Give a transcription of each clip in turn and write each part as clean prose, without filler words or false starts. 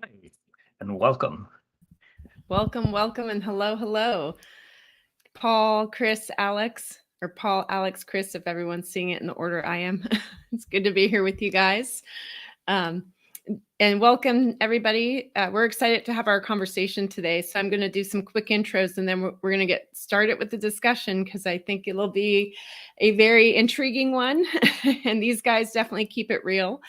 Hi, and welcome. Welcome, and hello. Paul, Chris, Alex, or Paul, Alex, Chris, if everyone's seeing it in the order I am. It's good to be here with you guys. Um, and welcome, everybody. We're excited to have our conversation today. So I'm going to do some quick intros, and then we're going to get started with the discussion because I think it'll be a very intriguing one. And these guys definitely keep it real.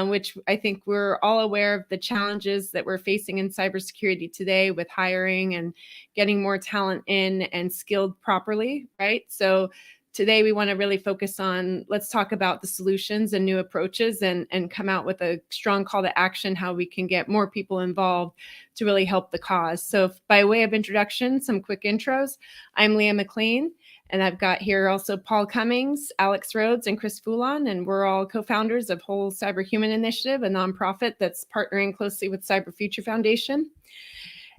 Which I think we're all aware of the challenges that we're facing in cybersecurity today with hiring and getting more talent in and skilled properly, right? So today we want to really focus on, let's talk about the solutions and new approaches and come out with a strong call to action, how we can get more people involved to really help the cause. So by way of introduction, some quick intros. I'm Leah McLean. And I've got here also Paul Cummings, Alex Rhodes, and Chris Foulon, and we're all co-founders of Whole Cyber Human Initiative, a nonprofit that's partnering closely with Cyber Future Foundation.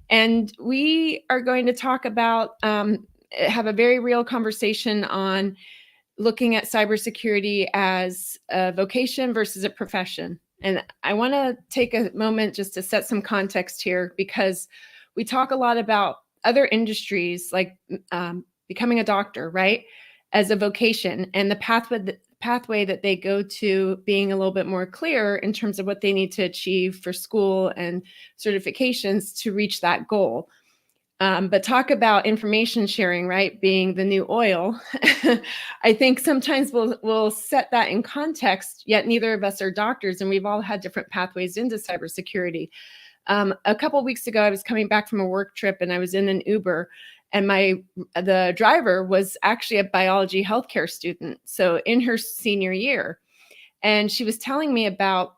And we are going to talk about, have a very real conversation on looking at cybersecurity as a vocation versus a profession. And I want to take a moment just to set some context here, because we talk a lot about other industries like becoming a doctor, right, as a vocation, and the pathway that they go to being a little bit more clear in terms of what they need to achieve for school and certifications to reach that goal. But talk about information sharing, right, being the new oil. I think sometimes we'll set that in context, yet neither of us are doctors, and we've all had different pathways into cybersecurity. A couple of weeks ago, I was coming back from a work trip, and I was in an Uber, and the driver was actually a biology healthcare student, so in her senior year, and she was telling me about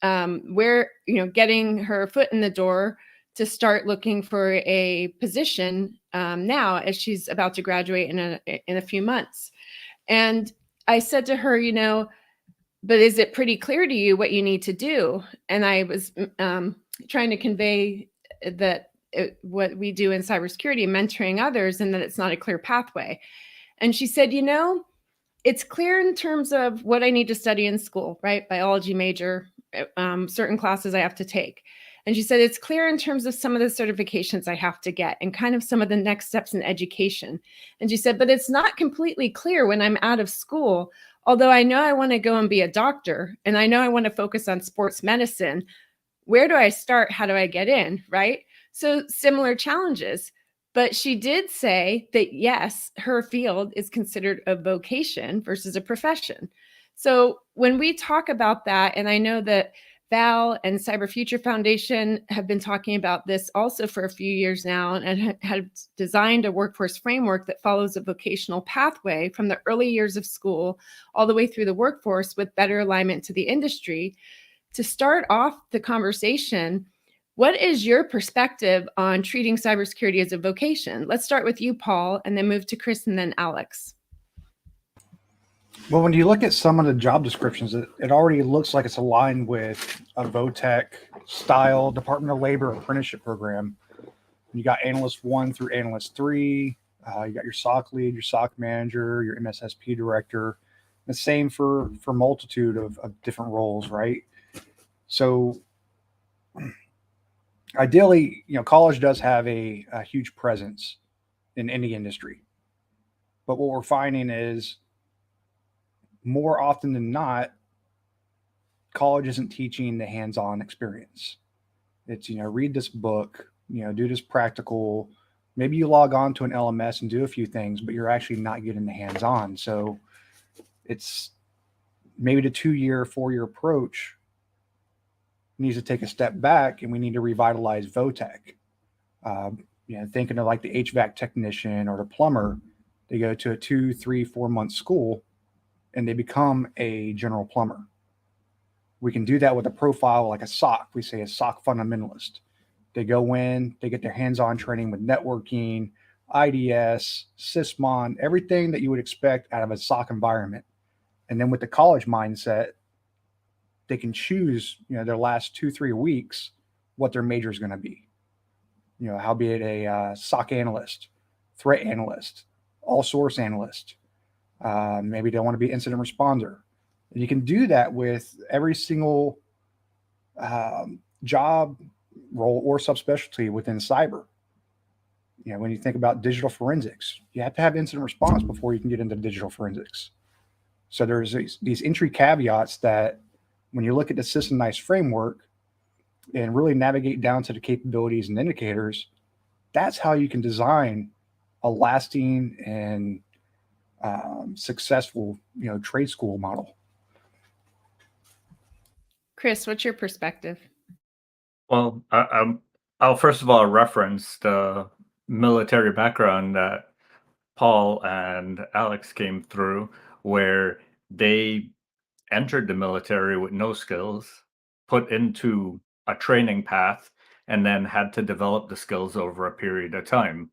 where, getting her foot in the door to start looking for a position now as she's about to graduate in a few months. And I said to her, but is it pretty clear to you what you need to do? And I was trying to convey that what we do in cybersecurity, mentoring others, and that it's not a clear pathway. And she said, it's clear in terms of what I need to study in school, right? Biology major, certain classes I have to take. And she said, it's clear in terms of some of the certifications I have to get and kind of some of the next steps in education. And she said, but it's not completely clear when I'm out of school, although I know I want to go and be a doctor, and I know I want to focus on sports medicine. Where do I start? How do I get in? Right? So similar challenges. But she did say that, yes, her field is considered a vocation versus a profession. So when we talk about that, and I know that Val and Cyber Future Foundation have been talking about this also for a few years now, and have designed a workforce framework that follows a vocational pathway from the early years of school all the way through the workforce with better alignment to the industry. To start off the conversation, what is your perspective on treating cybersecurity as a vocation? Let's start with you, Paul, and then move to Chris and then Alex. Well, when you look at some of the job descriptions, it already looks like it's aligned with a VOTEC style Department of Labor apprenticeship program. You got analyst 1 through analyst 3. You got your SOC lead, your SOC manager, your MSSP director. The same for multitude of different roles, right? So ideally, college does have a huge presence in any industry. But what we're finding is more often than not, college isn't teaching the hands-on experience. It's, read this book, do this practical. Maybe you log on to an LMS and do a few things, but you're actually not getting the hands-on. So it's maybe the 2-year, 4-year approach needs to take a step back, and we need to revitalize VOTEC. Thinking of like the HVAC technician or the plumber, they go to a 2, 3, 4 month school and they become a general plumber. We can do that with a profile like a SOC. We say a SOC fundamentalist. They go in, they get their hands-on training with networking, IDS, SysMon, everything that you would expect out of a SOC environment. And then with the college mindset, they can choose, their last 2-3 weeks what their major is going to be. How be it a SOC analyst, threat analyst, all source analyst. Maybe they want to be incident responder. And you can do that with every single job role or subspecialty within cyber. When you think about digital forensics, you have to have incident response before you can get into digital forensics. So there's these entry caveats that when you look at the system nice framework and really navigate down to the capabilities and indicators, that's how you can design a lasting and successful, trade school model. Chris, what's your perspective? Well, I'll first of all reference the military background that Paul and Alex came through, where they entered the military with no skills, put into a training path, and then had to develop the skills over a period of time.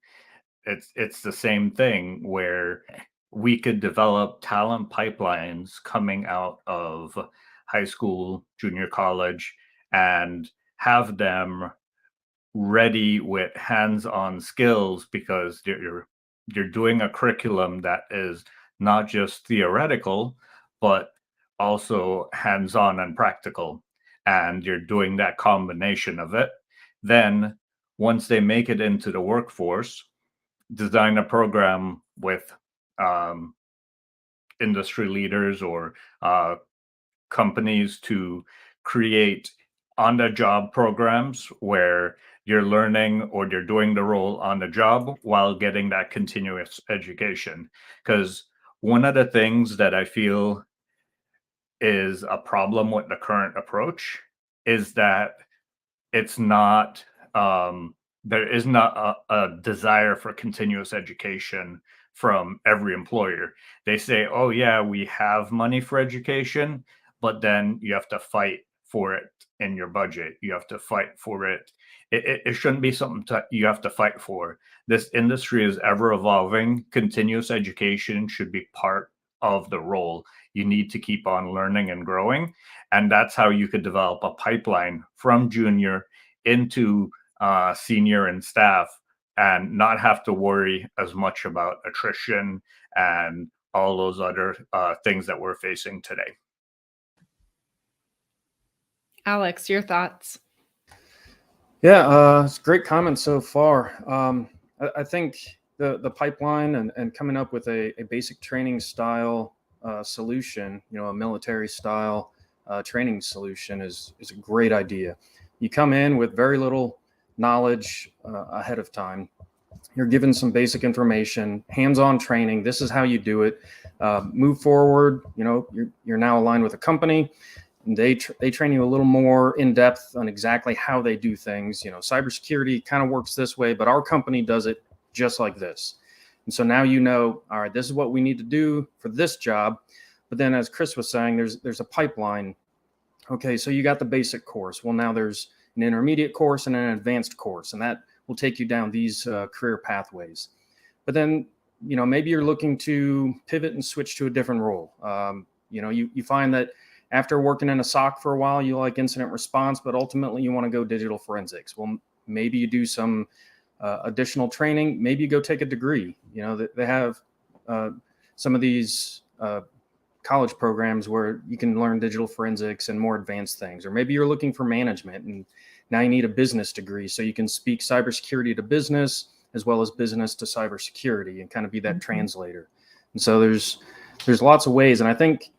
It's the same thing where we could develop talent pipelines coming out of high school, junior college, and have them ready with hands-on skills, because you're doing a curriculum that is not just theoretical, but also hands-on and practical, and you're doing that combination of it. Then once they make it into the workforce, design a program with um, industry leaders or companies to create on the job programs where you're learning or you're doing the role on the job while getting that continuous education. Because one of the things that I feel is a problem with the current approach is that it's not there is not a desire for continuous education from every employer. They say, oh yeah, we have money for education, but then you have to fight for it in your budget. You have to fight for it. It shouldn't be something you have to fight for. This industry is ever evolving. Continuous education should be part of the role. You need to keep on learning and growing, and that's how you could develop a pipeline from junior into senior and staff, and not have to worry as much about attrition and all those other things that we're facing today. Alex, your thoughts? Yeah, it's a great comment so far. I think the pipeline and coming up with a basic training style solution, a military style training solution is a great idea. You come in with very little knowledge ahead of time. You're given some basic information, hands-on training. This is how you do it. Move forward. You're now aligned with a company. They train you a little more in depth on exactly how they do things. Cybersecurity kind of works this way, but our company does it just like this. And so now all right, this is what we need to do for this job. But then, as Chris was saying, there's a pipeline. Okay, so you got the basic course. Well, now there's an intermediate course and an advanced course, and that will take you down these career pathways. But then, maybe you're looking to pivot and switch to a different role. You find that after working in a SOC for a while, you like incident response, but ultimately you want to go digital forensics. Well, maybe you do some additional training. Maybe you go take a degree. They have some of these college programs where you can learn digital forensics and more advanced things. Or maybe you're looking for management and now you need a business degree so you can speak cybersecurity to business as well as business to cybersecurity and kind of be that translator. And so there's lots of ways. And I think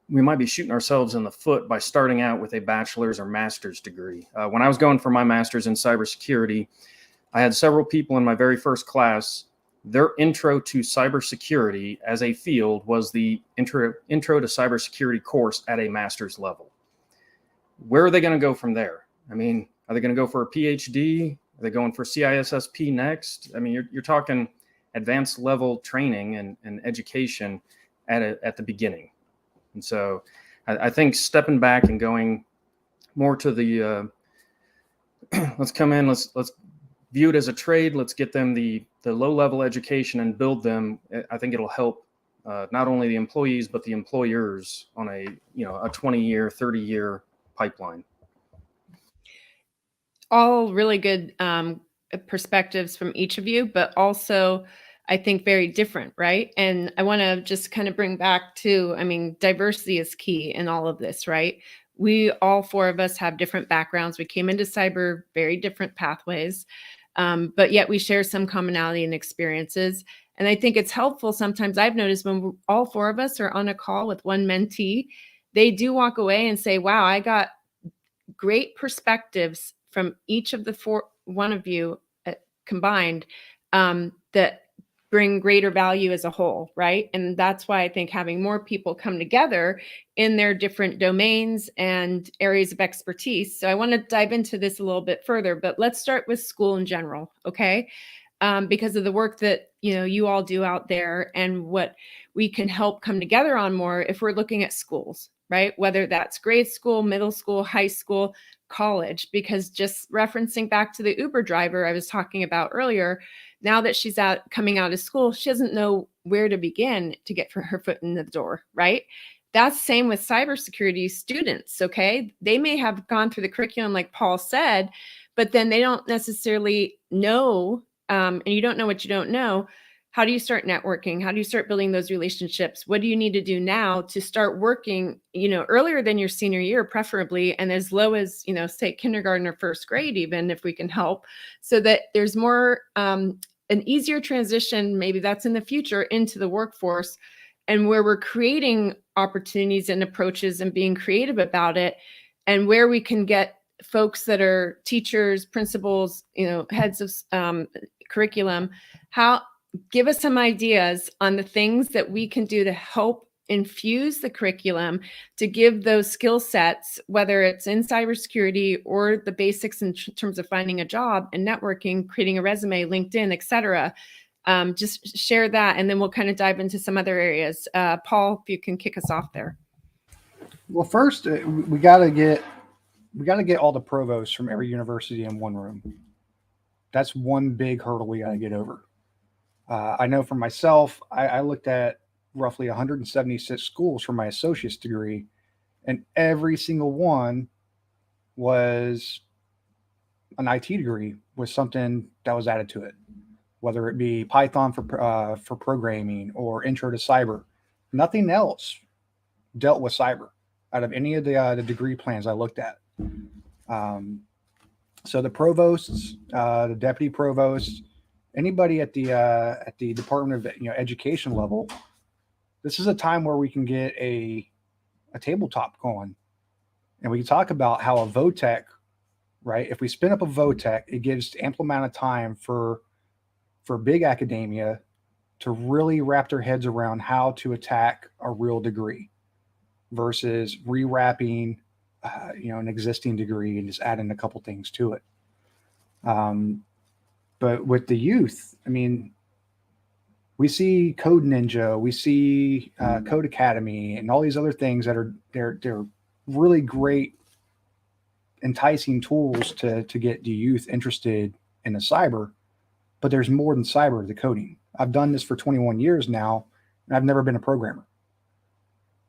we might be shooting ourselves in the foot by starting out with a bachelor's or master's degree. When I was going for my master's in cybersecurity, I had several people in my very first class. Their intro to cybersecurity as a field was the intro to cybersecurity course at a master's level. Where are they going to go from there? I mean, are they going to go for a PhD? Are they going for CISSP next? I mean, you're talking advanced level training and education at the beginning. And so I think stepping back and going more to the let's come in, let's view it as a trade. Let's get them the low level education and build them. I think it'll help not only the employees, but the employers on a 20-year, 30-year pipeline. All really good perspectives from each of you, but also I think very different, right? And I want to just kind of bring back to, diversity is key in all of this, right? we all four of us have different backgrounds. We came into cyber very different pathways, but yet we share some commonality and experiences. And I think it's helpful sometimes. I've noticed when all four of us are on a call with one mentee, they do walk away and say, wow, I got great perspectives from each of the one of you combined, that bring greater value as a whole, right? And that's why I think having more people come together in their different domains and areas of expertise. So I want to dive into this a little bit further, but let's start with school in general, okay? Because of the work that you all do out there and what we can help come together on more if we're looking at schools, right? Whether that's grade school, middle school, high school, college, because just referencing back to the Uber driver I was talking about earlier, now that she's coming out of school, she doesn't know where to begin to get her foot in the door, right? That's same with cybersecurity students, okay? They may have gone through the curriculum like Paul said, but then they don't necessarily know, and you don't know what you don't know. How do you start networking? How do you start building those relationships? What do you need to do now to start working, earlier than your senior year, preferably, and as low as, say kindergarten or first grade, even if we can help, so that there's more, an easier transition, maybe that's in the future, into the workforce, and where we're creating opportunities and approaches and being creative about it, and where we can get folks that are teachers, principals, heads of curriculum, give us some ideas on the things that we can do to help infuse the curriculum to give those skill sets, whether it's in cybersecurity or the basics in terms of finding a job and networking, creating a resume, LinkedIn, etc. Just share that, and then we'll kind of dive into some other areas. Paul, if you can kick us off there. Well, first we got to get all the provosts from every university in one room. That's one big hurdle we got to get over. I know for myself, I looked at roughly 176 schools for my associate's degree, and every single one was an IT degree with something that was added to it, whether it be Python for programming or Intro to Cyber. Nothing else dealt with cyber out of any of the degree plans I looked at. So the provosts, the deputy provosts, anybody at the Department of Education level, this is a time where we can get a tabletop going, and we can talk about how a VOTEC, right? If we spin up a VOTEC, it gives ample amount of time for big academia to really wrap their heads around how to attack a real degree versus rewrapping an existing degree and just adding a couple things to it. But with the youth, I mean, we see Code Ninja, we see Code Academy, and all these other things that are they're really great, enticing tools to get the youth interested in the cyber. But there's more than cyber, the coding. I've done this for 21 years now, and I've never been a programmer.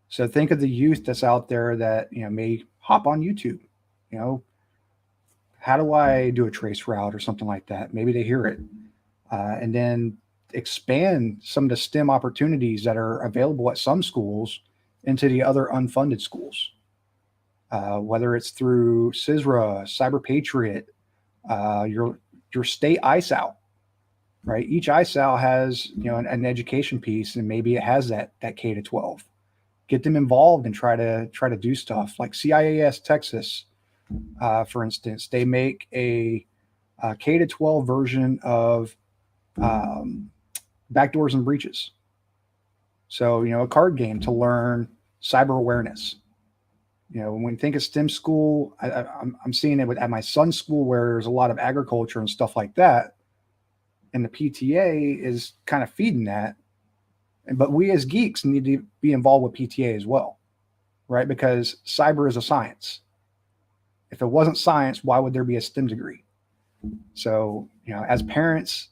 So think of the youth that's out there that may hop on YouTube. How do I do a trace route or something like that? Maybe they hear it, and then expand some of the STEM opportunities that are available at some schools into the other unfunded schools, whether it's through CISRA, Cyber Patriot, your state ISAL, right? Each ISAL has an education piece, and maybe it has that K to 12. Get them involved and try to do stuff like CIAS Texas, for instance. They make a K to 12 version of backdoors and breaches. So, a card game to learn cyber awareness. When we think of STEM school, I'm seeing it at my son's school where there's a lot of agriculture and stuff like that. And the PTA is kind of feeding that. But we as geeks need to be involved with PTA as well, right? Because cyber is a science. If it wasn't science, why would there be a STEM degree? So, as parents,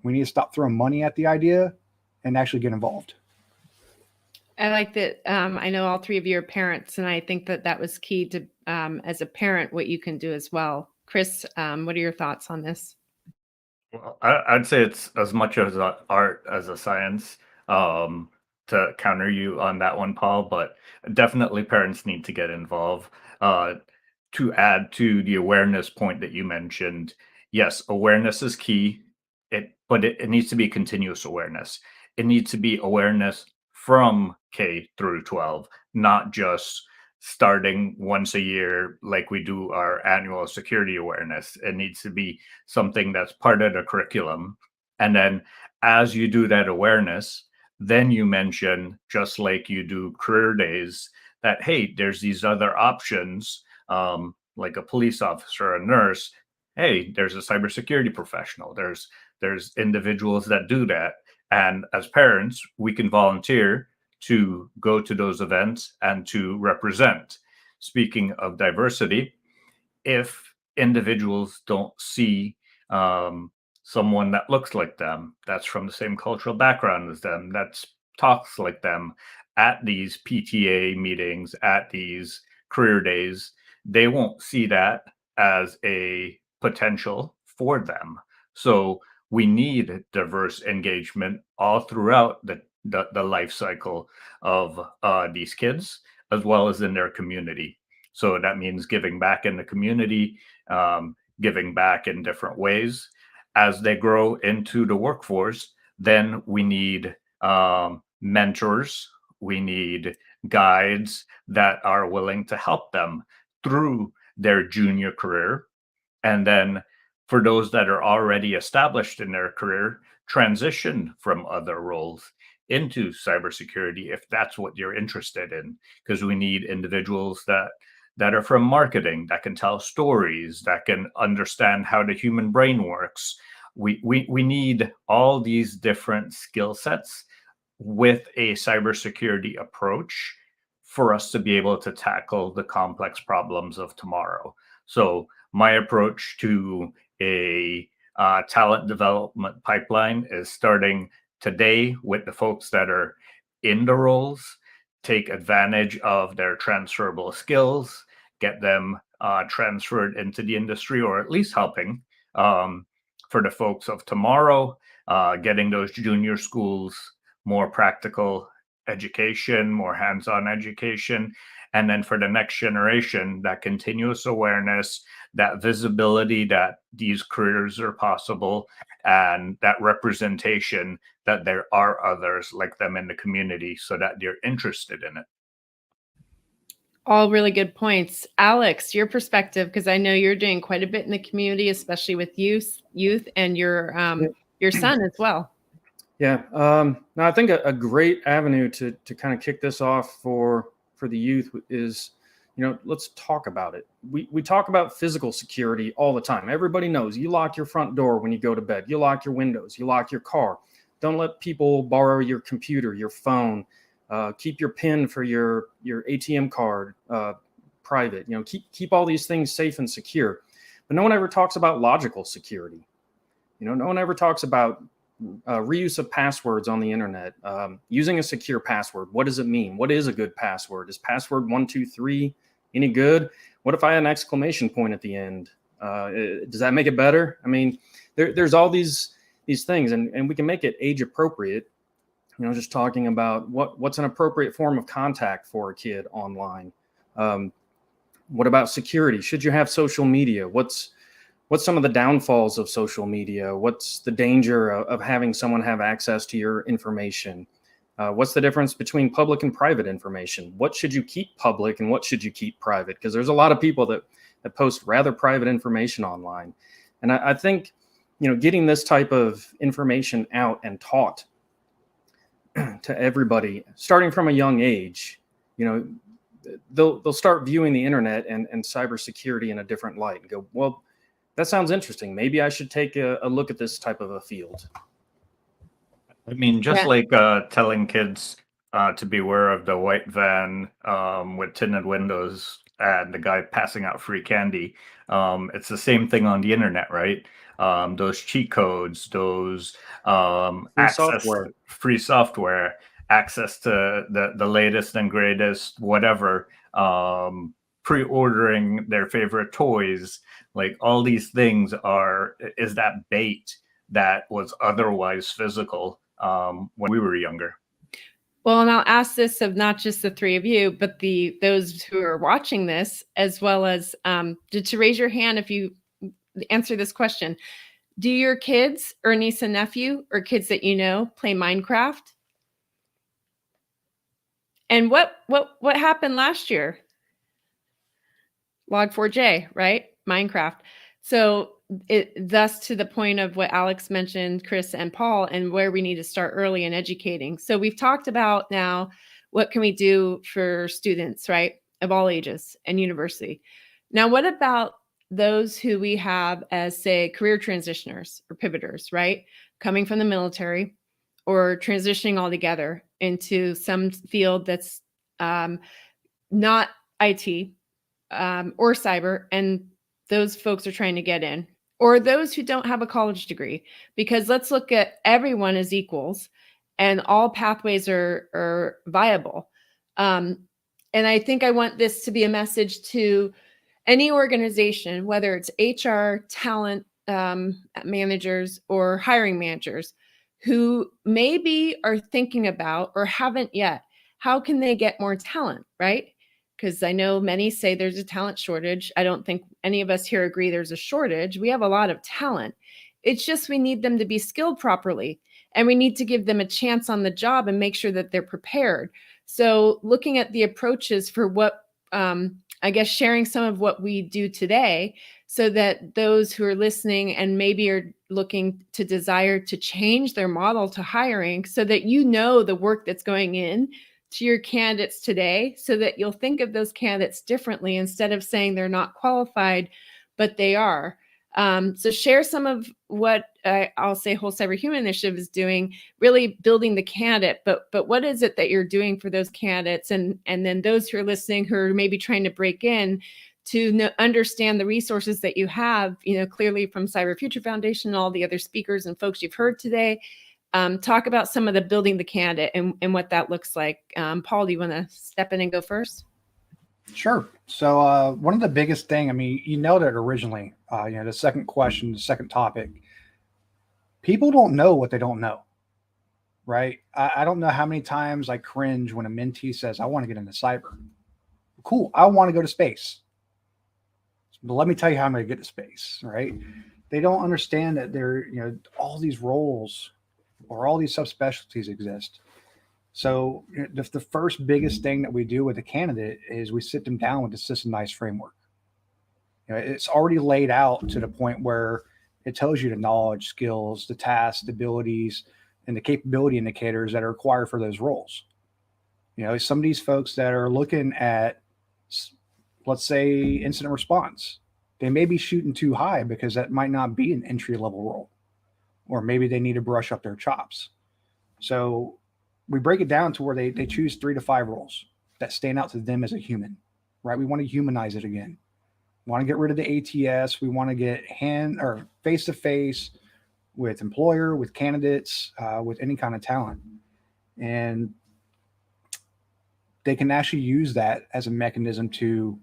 we need to stop throwing money at the idea and actually get involved. I like that. I know all three of you are parents, and I think that was key to, as a parent, what you can do as well. Chris, what are your thoughts on this? Well, I'd say it's as much as an art as a science. to counter you on that one, Paul, but definitely parents need to get involved. To add to the awareness point that you mentioned, yes, awareness is key. But it needs to be continuous awareness. It needs to be awareness from K through 12, not just starting once a year like we do our annual security awareness. It needs to be something that's part of the curriculum. And then as you do that awareness, then you mention, just like you do career days, that, hey, there's these other options, like a police officer, a nurse. Hey, there's a cybersecurity professional. There's individuals that do that. And as parents, we can volunteer to go to those events and to represent. Speaking of diversity, if individuals don't see someone that looks like them, that's from the same cultural background as them, that talks like them at these PTA meetings, at these career days, they won't see that as a potential for them. So we need diverse engagement all throughout the life cycle of these kids, as well as in their community. So that means giving back in the community, giving back in different ways. As they grow into the workforce, then we need mentors, we need guides that are willing to help them through their junior career. And then for those that are already established in their career, transition from other roles into cybersecurity if that's what you're interested in, because we need individuals that are from marketing, that can tell stories, that can understand how the human brain works. We need all these different skill sets with a cybersecurity approach for us to be able to tackle the complex problems of tomorrow. So my approach to a talent development pipeline is starting today with the folks that are in the roles, take advantage of their transferable skills, get them transferred into the industry, or at least helping for the folks of tomorrow, getting those junior schools more practical education, more hands-on education. And then for the next generation, that continuous awareness, that visibility that these careers are possible, and that representation that there are others like them in the community so that they're interested in it. All really good points. Alex, your perspective, because I know you're doing quite a bit in the community, especially with youth and your son as well. Yeah, no, I think a great avenue to kind of kick this off for the youth is, let's talk about it. We talk about physical security all the time. Everybody knows you lock your front door when you go to bed. You lock your windows. You lock your car. Don't let people borrow your computer, your phone. Keep your PIN for your ATM card private. Keep all these things safe and secure. But no one ever talks about logical security. No one ever talks about reuse of passwords on the internet, using a secure password. What does it mean? What is a good password? Is password 123 any good? What if I had an exclamation point at the end? Does that make it better? I mean, there's all these things, and we can make it age appropriate. Just talking about what's an appropriate form of contact for a kid online. What about security? Should you have social media? What's some of the downfalls of social media? What's the danger of having someone have access to your information? What's the difference between public and private information? What should you keep public and what should you keep private? Because there's a lot of people that post rather private information online. And I think, getting this type of information out and taught to everybody, starting from a young age, they'll start viewing the internet and cybersecurity in a different light and go, well, that sounds interesting. Maybe I should take a look at this type of a field. I mean, just like telling kids to beware of the white van with tinted windows and the guy passing out free candy. It's the same thing on the internet, right? Those cheat codes, those free software, access to the latest and greatest, whatever, pre-ordering their favorite toys, like all these things is that bait that was otherwise physical when we were younger. Well, and I'll ask this of not just the three of you, but those who are watching this, as well as to raise your hand if you answer this question. Do your kids or niece and nephew or kids that you know play Minecraft? And what happened last year? Log4j, right? Minecraft. So thus to the point of what Alex mentioned, Chris and Paul, and where we need to start early in educating. So we've talked about now, what can we do for students, right? Of all ages and university. Now, what about those who we have as, say, career transitioners or pivoters, right? Coming from the military or transitioning altogether into some field that's not IT, or cyber, and those folks are trying to get in, or those who don't have a college degree, because let's look at everyone as equals and all pathways are viable. And I think I want this to be a message to any organization, whether it's HR, talent managers, or hiring managers, who maybe are thinking about or haven't yet, how can they get more talent, right? Because I know many say there's a talent shortage. I don't think any of us here agree there's a shortage. We have a lot of talent. It's just we need them to be skilled properly, and we need to give them a chance on the job and make sure that they're prepared. So looking at the approaches for what, I guess, sharing some of what we do today, so that those who are listening and maybe are looking to desire to change their model to hiring, so that you know the work that's going in to your candidates today, so that you'll think of those candidates differently instead of saying they're not qualified, but they are. So share some of what I'll say Whole Cyber Human Initiative is doing, really building the candidate, but what is it that you're doing for those candidates? And then those who are listening who are maybe trying to break in to understand the resources that you have, clearly from Cyber Future Foundation and all the other speakers and folks you've heard today. Talk about some of the building the candidate and what that looks like. Paul, do you want to step in and go first? Sure. So one of the biggest thing, you nailed it originally. The second question, the second topic, people don't know what they don't know, right? I don't know how many times I cringe when a mentee says, I want to get into cyber. Cool. I want to go to space. But let me tell you how I'm going to get to space, right? They don't understand that all these roles or all these subspecialties exist. So the first biggest thing that we do with a candidate is we sit them down with the systemized framework. It's already laid out to the point where it tells you the knowledge, skills, the tasks, the abilities, and the capability indicators that are required for those roles. Some of these folks that are looking at, let's say, incident response, they may be shooting too high because that might not be an entry-level role, or maybe they need to brush up their chops. So we break it down to where they choose 3 to 5 roles that stand out to them as a human, right? We want to humanize it again. We want to get rid of the ATS. We want to get hand or face-to-face with employer, with candidates, with any kind of talent. And they can actually use that as a mechanism to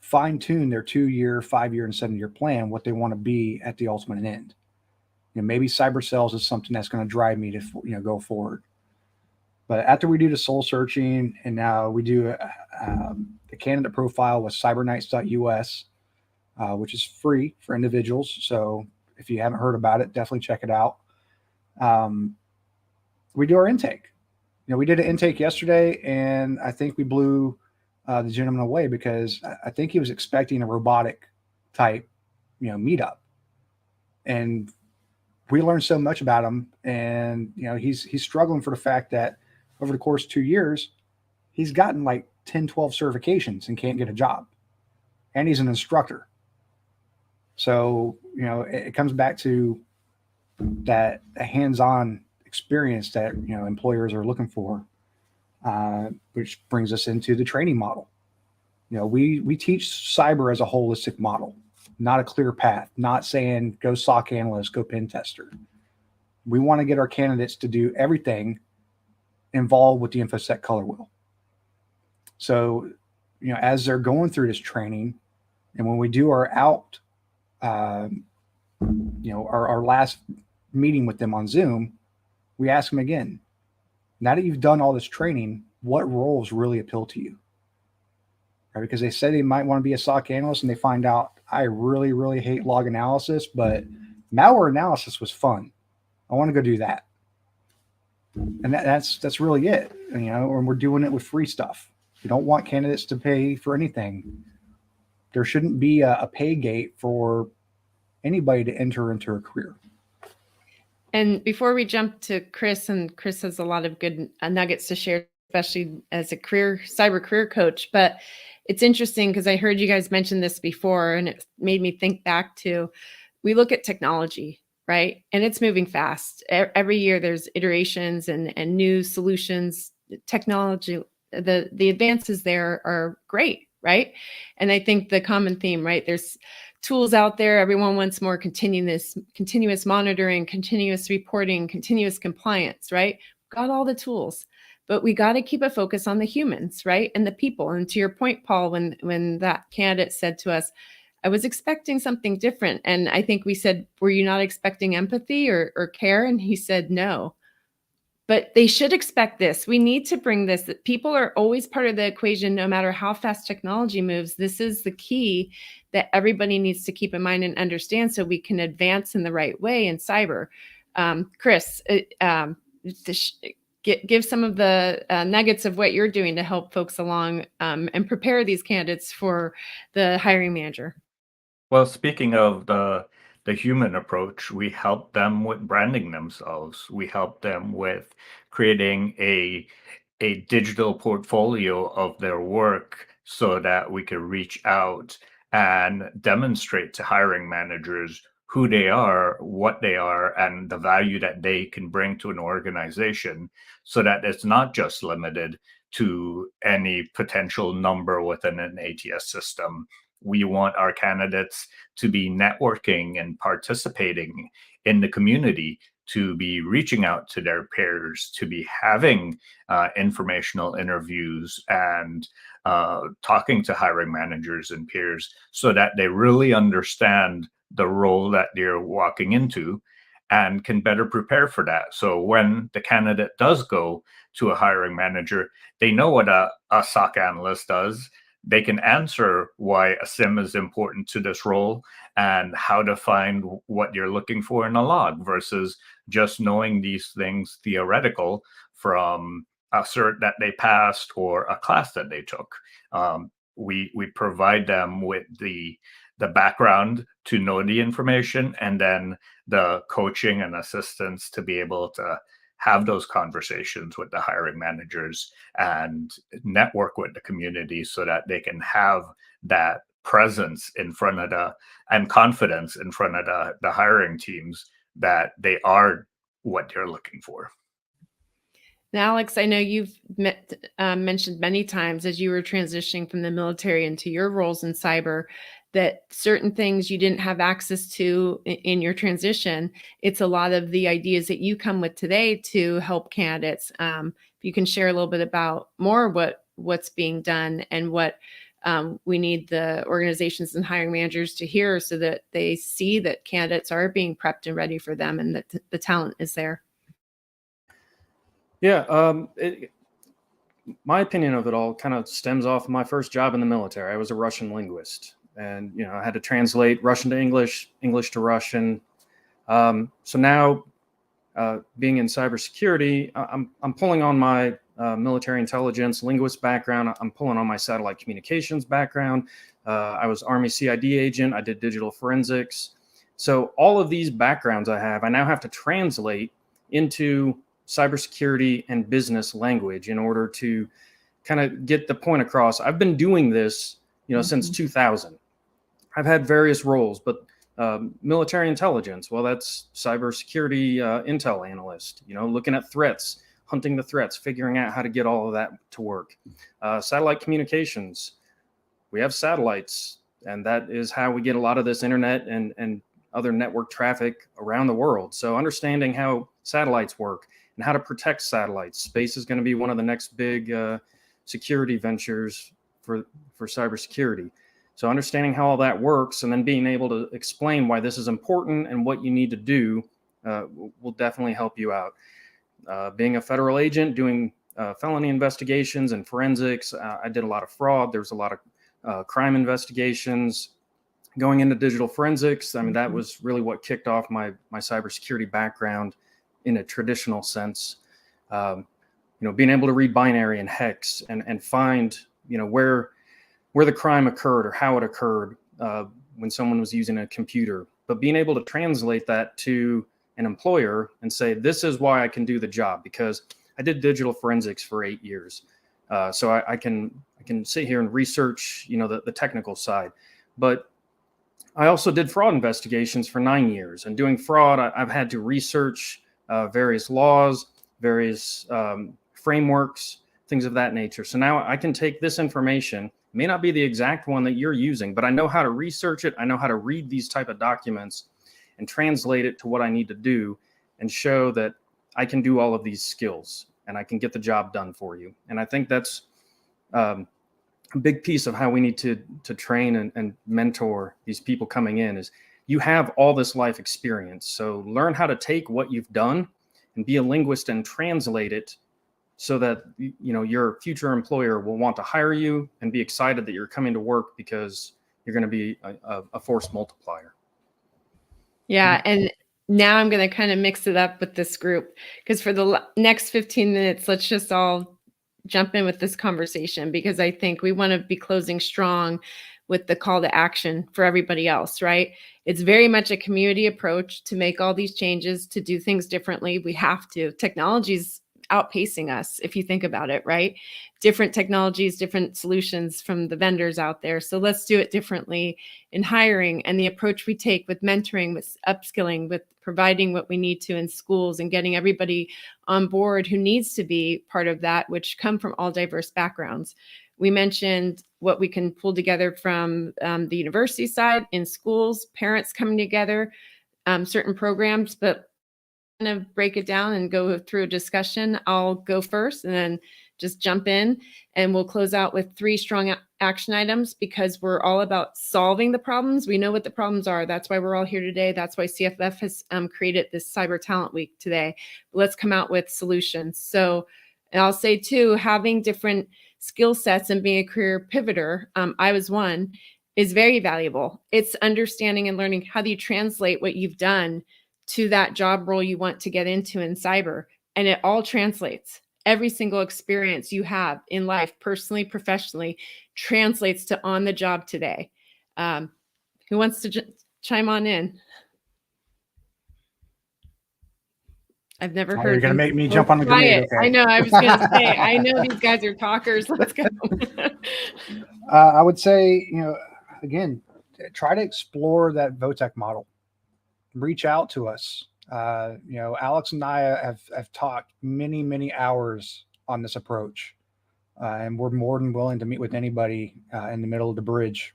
fine-tune their 2-year, 5-year, and 7-year plan, what they want to be at the ultimate end. Maybe cyber sales is something that's going to drive me to go forward. But after we do the soul searching, and now we do the candidate profile with cybernights.us, which is free for individuals. So if you haven't heard about it, definitely check it out. We do our intake. We did an intake yesterday, and I think we blew the gentleman away because I think he was expecting a robotic type, meetup. And we learned so much about him, and he's struggling for the fact that over the course of 2 years, he's gotten like 10, 12 certifications and can't get a job. And he's an instructor. So, it comes back to that hands-on experience that, employers are looking for, which brings us into the training model. We teach cyber as a holistic model, not a clear path, not saying go SOC analyst, go pen tester. We want to get our candidates to do everything involved with the InfoSec color wheel. So, as they're going through this training, and when we do our our last meeting with them on Zoom, we ask them again, Now that you've done all this training, what roles really appeal to you? Right? Because they say they might want to be a SOC analyst and they find out, I really, really hate log analysis, but malware analysis was fun. I want to go do that. And that's really it. And we're doing it with free stuff. We don't want candidates to pay for anything. There shouldn't be a pay gate for anybody to enter into a career. And before we jump to Chris, and Chris has a lot of good nuggets to share, especially as a cyber career coach. But it's interesting because I heard you guys mention this before, and it made me think back to, we look at technology, right? And it's moving fast. Every year there's iterations and new solutions. Technology, the advances there are great, right? And I think the common theme, right? There's tools out there. Everyone wants more continuous monitoring, continuous reporting, continuous compliance, right? Got all the tools, but we got to keep a focus on the humans, right? And the people. And to your point, Paul, when that candidate said to us, I was expecting something different. And I think we said, were you not expecting empathy or care? And he said, no. But they should expect this. We need to bring this. That people are always part of the equation, no matter how fast technology moves. This is the key that everybody needs to keep in mind and understand so we can advance in the right way in cyber. Chris, give some of the nuggets of what you're doing to help folks along and prepare these candidates for the hiring manager. Well, speaking of the human approach, we help them with branding themselves. We help them with creating a digital portfolio of their work so that we can reach out and demonstrate to hiring managers who they are, what they are, and the value that they can bring to an organization, so that it's not just limited to any potential number within an ATS system. We want our candidates to be networking and participating in the community, to be reaching out to their peers, to be having informational interviews and talking to hiring managers and peers, so that they really understand the role that they're walking into and can better prepare for that. So when the candidate does go to a hiring manager, they know what a SOC analyst does. They can answer why a SIM is important to this role and how to find what you're looking for in a log, versus just knowing these things theoretical from a cert that they passed or a class that they took. We provide them with the background to know the information, and then the coaching and assistance to be able to have those conversations with the hiring managers and network with the community, so that they can have that presence in front of and confidence in front of the hiring teams that they are what they're looking for. Now, Alex, I know you've mentioned many times as you were transitioning from the military into your roles in cyber that certain things you didn't have access to in your transition. It's a lot of the ideas that you come with today to help candidates. If you can share a little bit about more what's being done and what we need the organizations and hiring managers to hear, so that they see that candidates are being prepped and ready for them and that the talent is there. Yeah, my opinion of it all kind of stems off my first job in the military. I was a Russian linguist, and I had to translate Russian to English, English to Russian. So now, being in cybersecurity, I'm pulling on my military intelligence linguist background. I'm pulling on my satellite communications background. I was Army CID agent. I did digital forensics. So all of these backgrounds I now have to translate into cybersecurity and business language in order to kind of get the point across. I've been doing this, since 2000. I've had various roles, but military intelligence, well, that's cybersecurity intel analyst, looking at threats, hunting the threats, figuring out how to get all of that to work. Satellite communications, we have satellites, and that is how we get a lot of this internet and other network traffic around the world. So understanding how satellites work and how to protect satellites. Space is going to be one of the next big security ventures for cybersecurity. So understanding how all that works and then being able to explain why this is important and what you need to do will definitely help you out. being a federal agent, doing felony investigations and forensics. I did a lot of fraud. There was a lot of crime investigations. Going into digital forensics, I mean, that was really what kicked off my cybersecurity background in a traditional sense. Being able to read binary and hex and find, where the crime occurred or how it occurred when someone was using a computer, but being able to translate that to an employer and say, this is why I can do the job, because I did digital forensics for 8 years. So I can sit here and research, the technical side, but I also did fraud investigations for 9 years, and doing fraud, I've had to research various laws, various frameworks, things of that nature. So now I can take this information, may not be the exact one that you're using, but I know how to research it. I know how to read these type of documents and translate it to what I need to do and show that I can do all of these skills and I can get the job done for you. And I think that's a big piece of how we need to train and mentor these people coming in is you have all this life experience. So learn how to take what you've done and be a linguist and translate it so that, your future employer will want to hire you and be excited that you're coming to work because you're going to be a force multiplier. Yeah. And now I'm going to kind of mix it up with this group, because for the next 15 minutes, let's just all jump in with this conversation, because I think we want to be closing strong with the call to action for everybody else, right? It's very much a community approach to make all these changes, to do things differently. We have to. Technology's outpacing us, if you think about it, right? Different technologies, different solutions from the vendors out there. So let's do it differently in hiring, and the approach we take with mentoring, with upskilling, with providing what we need to in schools and getting everybody on board who needs to be part of that, which come from all diverse backgrounds. We mentioned what we can pull together from the university side in schools, parents coming together, certain programs, but kind of break it down and go through a discussion. I'll go first and then just jump in, and we'll close out with 3 strong action items, because we're all about solving the problems. We know what the problems are. That's why we're all here today. That's why CFF has created this Cyber Talent Week today. Let's come out with solutions. So, and I'll say too, having different skill sets and being a career pivoter, I was one, is very valuable. It's understanding and learning how do you translate what you've done to that job role you want to get into in cyber. And it all translates. Every single experience you have in life, personally, professionally, translates to on the job today. Who wants to chime on in? I've never heard. You're going to make me jump on the grenade. Okay. I know. I was going to say, I know these guys are talkers. Let's go. I would say, again, try to explore that VOTEC model. Reach out to us. Alex and I have talked many hours on this approach, and we're more than willing to meet with anybody in the middle of the bridge.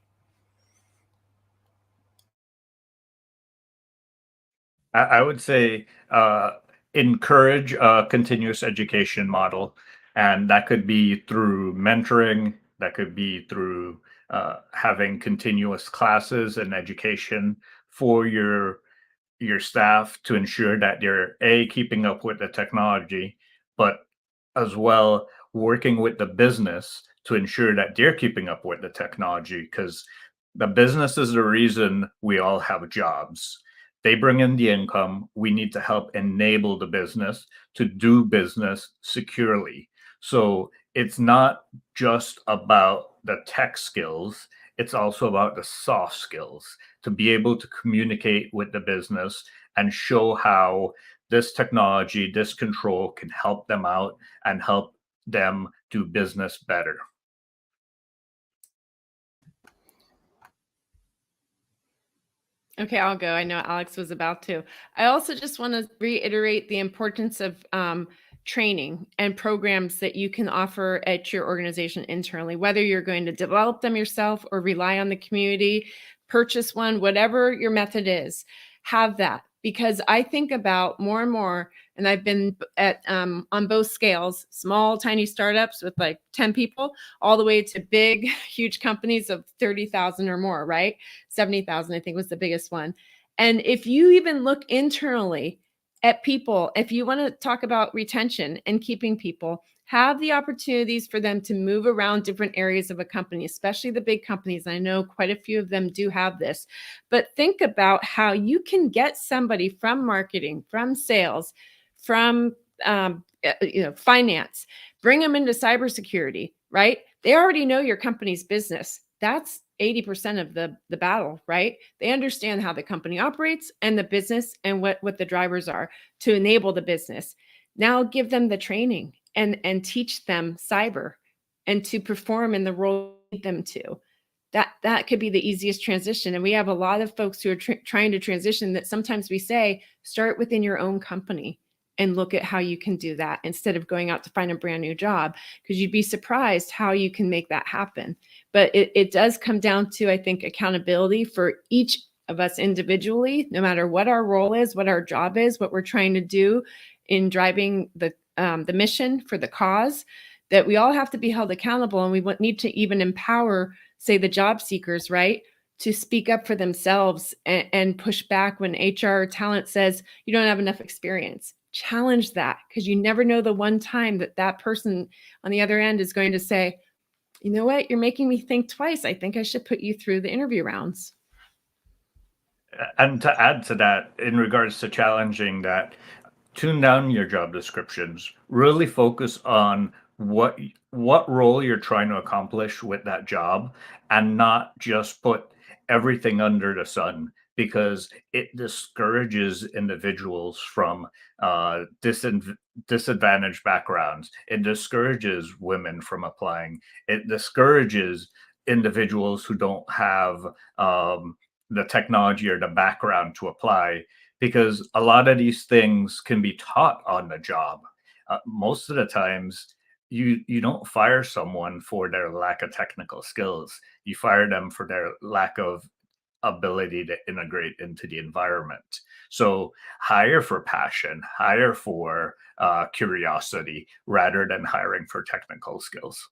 I would say encourage a continuous education model, and that could be through mentoring, that could be through having continuous classes and education for your staff to ensure that you're keeping up with the technology, but as well working with the business to ensure that they're keeping up with the technology, because the business is the reason we all have jobs. They bring in the income. We need to help enable the business to do business securely. So it's not just about the tech skills, it's also about the soft skills to be able to communicate with the business and show how this technology, this control can help them out and help them do business better. Okay, I'll go. I know Alex was about to. I also just want to reiterate the importance of training and programs that you can offer at your organization internally, whether you're going to develop them yourself or rely on the community, purchase one, whatever your method is, have that. Because I think about more and more, and I've been at on both scales, small, tiny startups with like 10 people, all the way to big, huge companies of 30,000 or more, right? 70,000, I think was the biggest one. And if you even look internally at people. If you want to talk about retention and keeping people, have the opportunities for them to move around different areas of a company, especially the big companies. I know quite a few of them do have this, but think about how you can get somebody from marketing, from sales, from finance, bring them into cybersecurity, right? They already know your company's business. That's 80% of the battle, right? They understand how the company operates and the business and what the drivers are to enable the business. Now give them the training and teach them cyber and to perform in the role you need them to. That could be the easiest transition. And we have a lot of folks who are trying to transition that sometimes we say, start within your own company and look at how you can do that instead of going out to find a brand new job, because you'd be surprised how you can make that happen. But it does come down to, I think, accountability for each of us individually, no matter what our role is, what our job is, what we're trying to do in driving the mission for the cause, that we all have to be held accountable. And we need to even empower, say, the job seekers, right, to speak up for themselves and push back when HR talent says you don't have enough experience. Challenge that, because you never know the one time that person on the other end is going to say, you know what, you're making me think twice. I think I should put you through the interview rounds. And to add to that, in regards to challenging that, tune down your job descriptions. Really focus on what role you're trying to accomplish with that job, and not just put everything under the sun, because it discourages individuals from disadvantaged backgrounds. It discourages women from applying. It discourages individuals who don't have the technology or the background to apply, because a lot of these things can be taught on the job. Most of the times, you don't fire someone for their lack of technical skills. You fire them for their lack of ability to integrate into the environment. So hire for passion, hire for curiosity, rather than hiring for technical skills.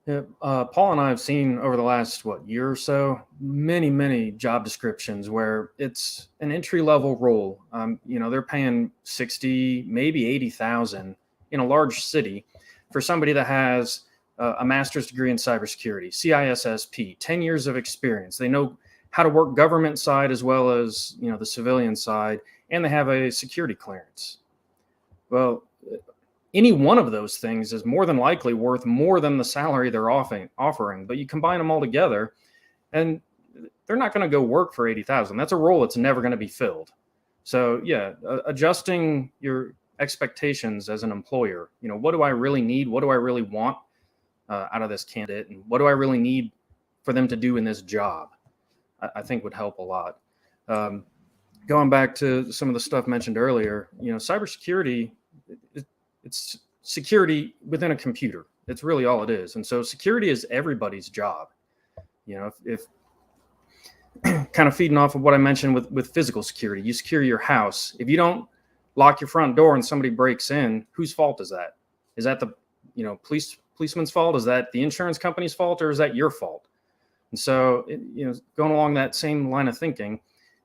Yeah, Paul and I have seen over the last year or so many job descriptions where it's an entry level role. They're paying 60, maybe 80,000 in a large city for somebody that has a master's degree in cybersecurity, CISSP, 10 years of experience. They know how to work government side as well as the civilian side, and they have a security clearance. Well, any one of those things is more than likely worth more than the salary they're offering. But you combine them all together, and they're not going to go work for 80,000. That's a role that's never going to be filled. So yeah, adjusting your expectations as an employer. What do I really need? What do I really want out of this candidate? And what do I really need for them to do in this job? I think would help a lot. Going back to some of the stuff mentioned earlier, cybersecurity, it's security within a computer. It's really all it is. And so security is everybody's job. If kind of feeding off of what I mentioned with physical security, you secure your house. If you don't lock your front door and somebody breaks in, whose fault is that? Is that the policeman's fault? Is that the insurance company's fault, or is that your fault? And so, going along that same line of thinking,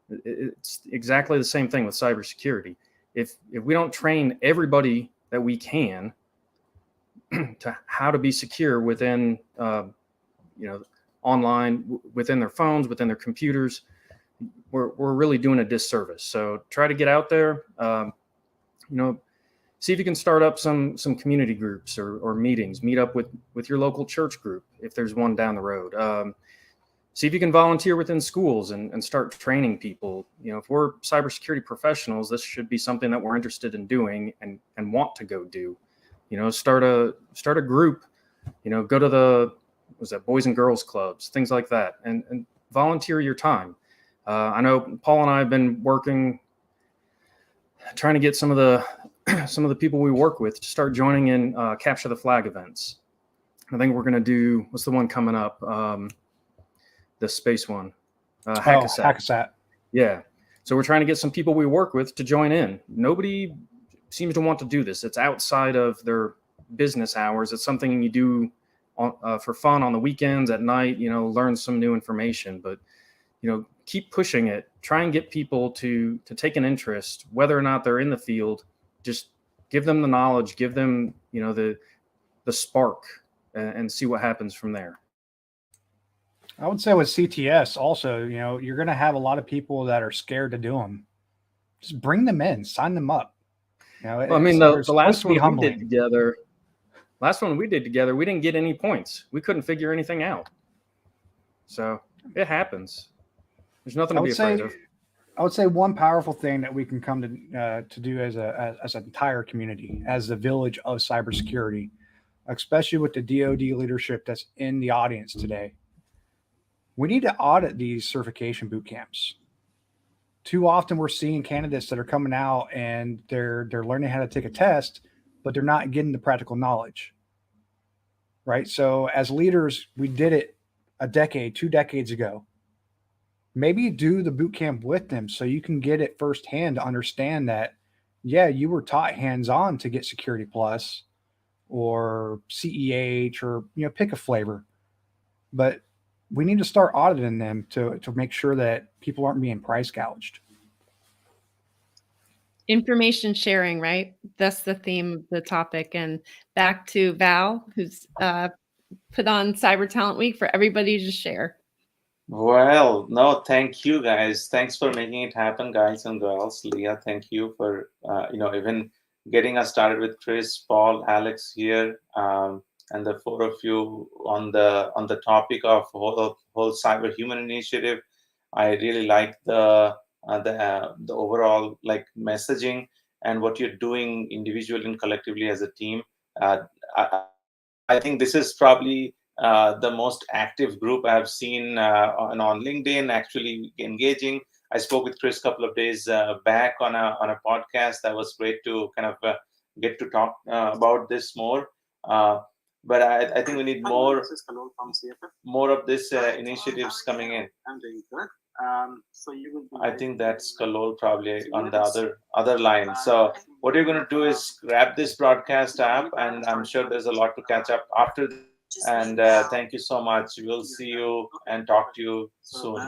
it's exactly the same thing with cybersecurity. If we don't train everybody that we can to how to be secure within, online, within their phones, within their computers, we're really doing a disservice. So try to get out there, see if you can start up some community groups or meetings. Meet up with your local church group if there's one down the road. See if you can volunteer within schools and start training people. If we're cybersecurity professionals, this should be something that we're interested in doing and want to go do. Start a group. Go to the Boys and Girls Clubs, things like that, and volunteer your time. I know Paul and I have been working, trying to get some of the people we work with to start joining in Capture the Flag events. I think we're going to do, what's the one coming up? The space one, Hackasat. Hackasat. Yeah. So we're trying to get some people we work with to join in. Nobody seems to want to do this. It's outside of their business hours. It's something you do for fun on the weekends, at night, learn some new information. But keep pushing it. Try and get people to take an interest, whether or not they're in the field. Just give them the knowledge, give them, the spark, and see what happens from there. I would say with CTS also, you're going to have a lot of people that are scared to do them. Just bring them in, sign them up. Well, I mean, the last one we did together, we didn't get any points. We couldn't figure anything out. So it happens. There's nothing to be afraid of. I would say one powerful thing that we can come to do as an entire community, as the village of cybersecurity, especially with the DoD leadership that's in the audience today. We need to audit these certification boot camps. Too often we're seeing candidates that are coming out and they're learning how to take a test, but they're not getting the practical knowledge. Right? So as leaders, we did it a decade, 2 decades ago. Maybe do the boot camp with them so you can get it firsthand to understand that, yeah, you were taught hands-on to get Security Plus or CEH or, pick a flavor. But we need to start auditing them to make sure that people aren't being price gouged. Information sharing, right? That's the theme of the topic. And back to Val, who's put on Cyber Talent Week for everybody to share. Well, no, thank you guys. Thanks for making it happen, guys and girls. Leah, thank you for even getting us started with Chris, Paul, Alex here, and the 4 of you on the topic of whole cyber human initiative. I really like the overall messaging and what you're doing individually and collectively as a team. I think this is probably the most active group I've seen on LinkedIn, actually engaging. I spoke with Chris a couple of days back on a podcast. That was great to kind of get to talk about this more. But I think we need more of this initiatives coming in. I'm doing good. So you will I think that's Kalol probably on the other line. So what you're going to do is grab this broadcast app, and I'm sure there's a lot to catch up after this. And thank you so much. We'll see you and talk to you soon.